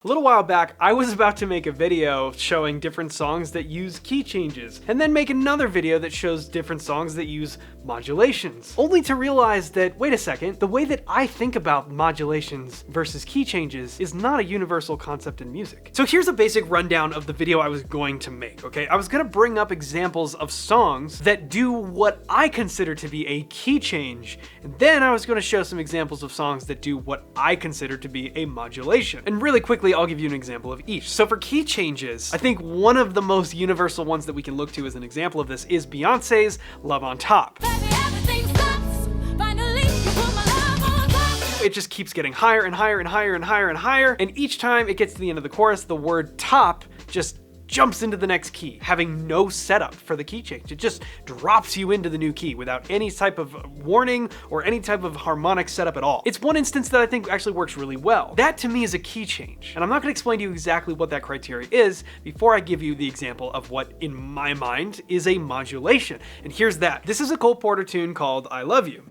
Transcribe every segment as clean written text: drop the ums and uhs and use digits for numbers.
A little while back, I was about to make a video showing different songs that use key changes, and then make another video that shows different songs that use modulations. Only to realize that, wait a second, the way that I think about modulations versus key changes is not a universal concept in music. So here's a basic rundown of the video I was going to make, okay? I was gonna bring up examples of songs that do what I consider to be a key change, and then I was gonna show some examples of songs that do what I consider to be a modulation. And really quickly, I'll give you an example of each. So for key changes, I think one of the most universal ones that we can look to as an example of this is Beyonce's Love on Top. It just keeps getting higher and higher and higher and higher and higher, and each time it gets to the end of the chorus, the word top just jumps into the next key, having no setup for the key change. It just drops you into the new key without any type of warning or any type of harmonic setup at all. It's one instance that I think actually works really well. That to me is a key change. And I'm not gonna explain to you exactly what that criteria is before I give you the example of what, in my mind, is a modulation. And here's that. This is a Cole Porter tune called I Love You.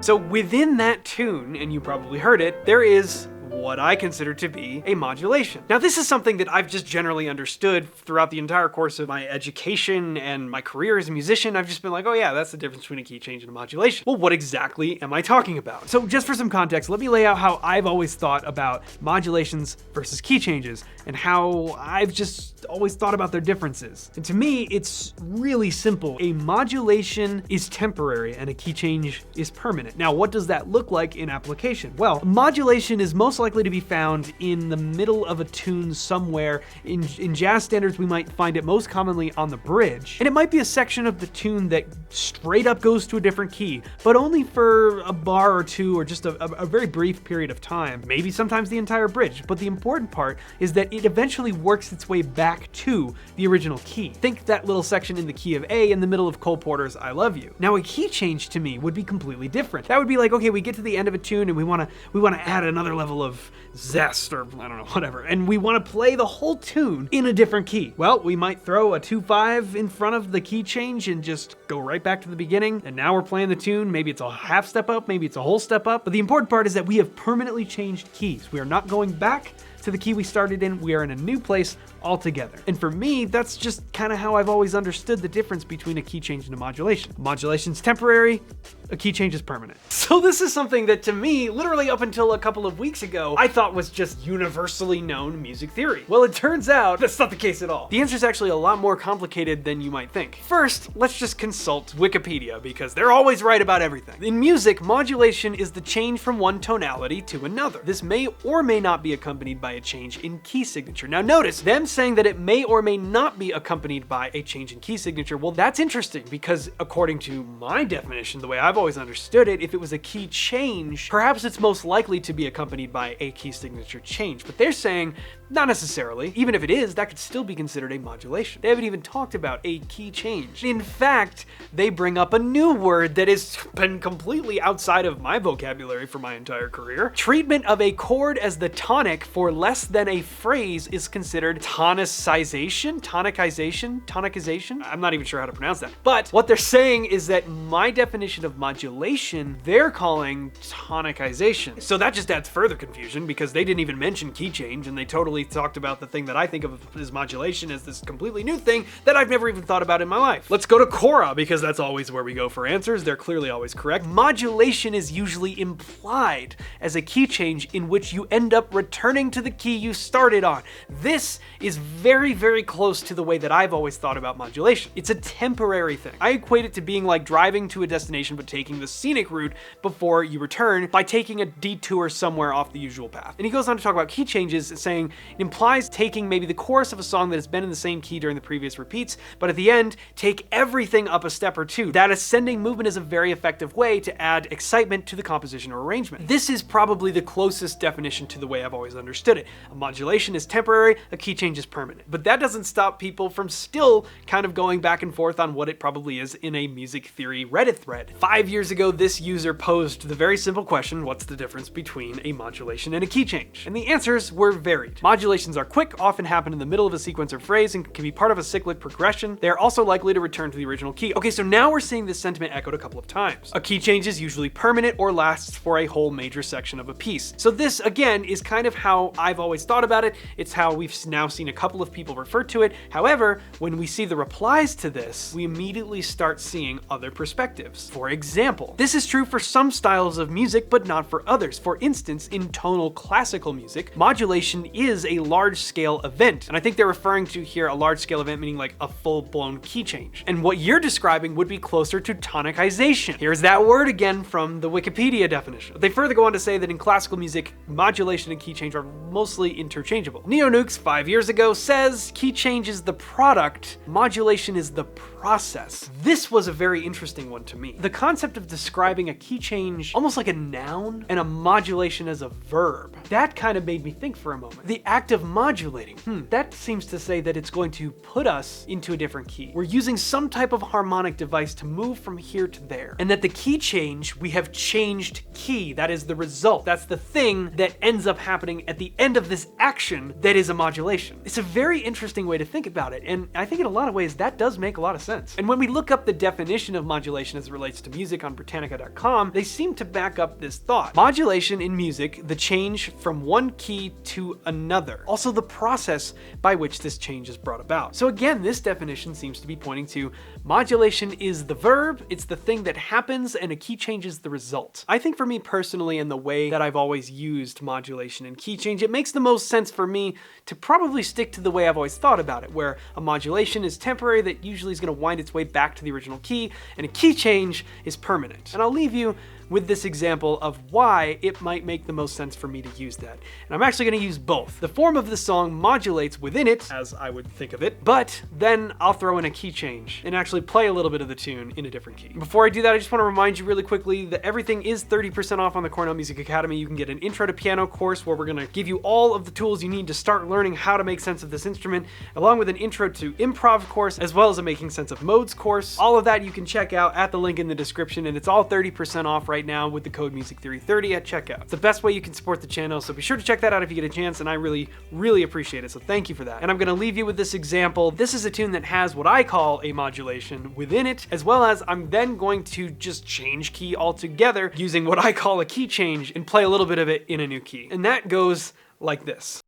So within that tune, and you probably heard it, there is what I consider to be a modulation. Now this is something that I've just generally understood throughout the entire course of my education and my career as a musician. I've just been like, oh yeah, that's the difference between a key change and a modulation. Well, what exactly am I talking about? So just for some context, let me lay out how I've always thought about modulations versus key changes and how I've just always thought about their differences. And to me, it's really simple. A modulation is temporary and a key change is permanent. Now, what does that look like in application? Well, modulation is most likely to be found in the middle of a tune somewhere. In jazz standards, we might find it most commonly on the bridge. And it might be a section of the tune that straight up goes to a different key, but only for a bar or two or just a very brief period of time. Maybe sometimes the entire bridge. But the important part is that it eventually works its way back to the original key. Think that little section in the key of A in the middle of Cole Porter's I Love You. Now a key change to me would be completely different. That would be like, okay, we get to the end of a tune and we wanna add another level of zest or I don't know, whatever. And we wanna play the whole tune in a different key. Well, we might throw a 2/5 in front of the key change and just go right back to the beginning. And now we're playing the tune. Maybe it's a half step up, maybe it's a whole step up. But the important part is that we have permanently changed keys. We are not going back to the key we started in. We are in a new place altogether. And for me, that's just kind of how I've always understood the difference between a key change and a modulation. Modulation's temporary, a key change is permanent. So this is something that to me, literally up until a couple of weeks ago, I thought was just universally known music theory. Well, it turns out that's not the case at all. The answer is actually a lot more complicated than you might think. First, let's just consult Wikipedia because they're always right about everything. In music, modulation is the change from one tonality to another. This may or may not be accompanied by a change in key signature. Now notice, them saying that it may or may not be accompanied by a change in key signature, well, that's interesting because according to my definition, the way I've always understood it, if it was a key change, perhaps it's most likely to be accompanied by a key signature change. But they're saying not necessarily. Even if it is, that could still be considered a modulation. They haven't even talked about a key change. In fact, they bring up a new word that has been completely outside of my vocabulary for my entire career. Treatment of a chord as the tonic for less than a phrase is considered tonicization? Tonicization? I'm not even sure how to pronounce that. But what they're saying is that my definition of modulation, they're calling tonicization. So that just adds further confusion because they didn't even mention key change and they totally talked about the thing that I think of as modulation as this completely new thing that I've never even thought about in my life. Let's go to Quora because that's always where we go for answers. They're clearly always correct. Modulation is usually implied as a key change in which you end up returning to the key you started on. This is very, very close to the way that I've always thought about modulation. It's a temporary thing. I equate it to being like driving to a destination but taking the scenic route before you return by taking a detour somewhere off the usual path. And he goes on to talk about key changes, saying It implies taking maybe the chorus of a song that has been in the same key during the previous repeats, but at the end, take everything up a step or two. That ascending movement is a very effective way to add excitement to the composition or arrangement. This is probably the closest definition to the way I've always understood it. A modulation is temporary, a key change is permanent. But that doesn't stop people from still kind of going back and forth on what it probably is in a music theory Reddit thread. 5 years ago, this user posed the very simple question, what's the difference between a modulation and a key change? And the answers were varied. Modulations are quick, often happen in the middle of a sequence or phrase, and can be part of a cyclic progression. They are also likely to return to the original key. Okay, so now we're seeing this sentiment echoed a couple of times. A key change is usually permanent or lasts for a whole major section of a piece. So this, again, is kind of how I've always thought about it. It's how we've now seen a couple of people refer to it. However, when we see the replies to this, we immediately start seeing other perspectives. For example, this is true for some styles of music, but not for others. For instance, in tonal classical music, modulation is a large-scale event. And I think they're referring to here a large-scale event meaning like a full-blown key change. And what you're describing would be closer to tonicization. Here's that word again from the Wikipedia definition. They further go on to say that in classical music, modulation and key change are mostly interchangeable. Neonukes 5 years ago says key change is the product, modulation is the process. This was a very interesting one to me. The concept of describing a key change almost like a noun and a modulation as a verb. That kind of made me think for a moment. The act of modulating, that seems to say that it's going to put us into a different key. We're using some type of harmonic device to move from here to there. And that the key change, we have changed key. That is the result. That's the thing that ends up happening at the end of this action that is a modulation. It's a very interesting way to think about it. And I think in a lot of ways that does make a lot of sense. And when we look up the definition of modulation as it relates to music on Britannica.com, they seem to back up this thought. Modulation in music, the change from one key to another. Also the process by which this change is brought about. So again, this definition seems to be pointing to modulation is the verb, it's the thing that happens, and a key change is the result. I think for me personally, and the way that I've always used modulation and key change, it makes the most sense for me to probably stick to the way I've always thought about it, where a modulation is temporary that usually is going to wind its way back to the original key, and a key change is permanent. And I'll leave you with this example of why it might make the most sense for me to use that. And I'm actually going to use both. The form of the song modulates within it, as I would think of it, but then I'll throw in a key change and actually play a little bit of the tune in a different key. Before I do that, I just want to remind you really quickly that everything is 30% off on the Cornell Music Academy. You can get an intro to piano course where we're going to give you all of the tools you need to start learning how to make sense of this instrument, along with an intro to improv course, as well as a making sense of modes course. All of that you can check out at the link in the description, and it's all 30% off right now with the code MUSIC3030 at checkout. It's the best way you can support the channel, so be sure to check that out if you get a chance, and I really, really appreciate it, so thank you for that. And I'm gonna leave you with this example. This is a tune that has what I call a modulation within it, as well as I'm then going to just change key altogether using what I call a key change and play a little bit of it in a new key. And that goes like this.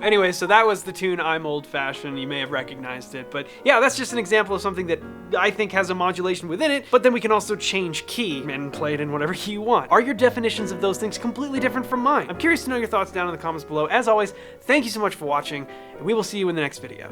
Anyway, so that was the tune I'm Old Fashioned. You may have recognized it, but yeah, that's just an example of something that I think has a modulation within it, but then we can also change key and play it in whatever key you want. Are your definitions of those things completely different from mine? I'm curious to know your thoughts down in the comments below. As always, thank you so much for watching, and we will see you in the next video.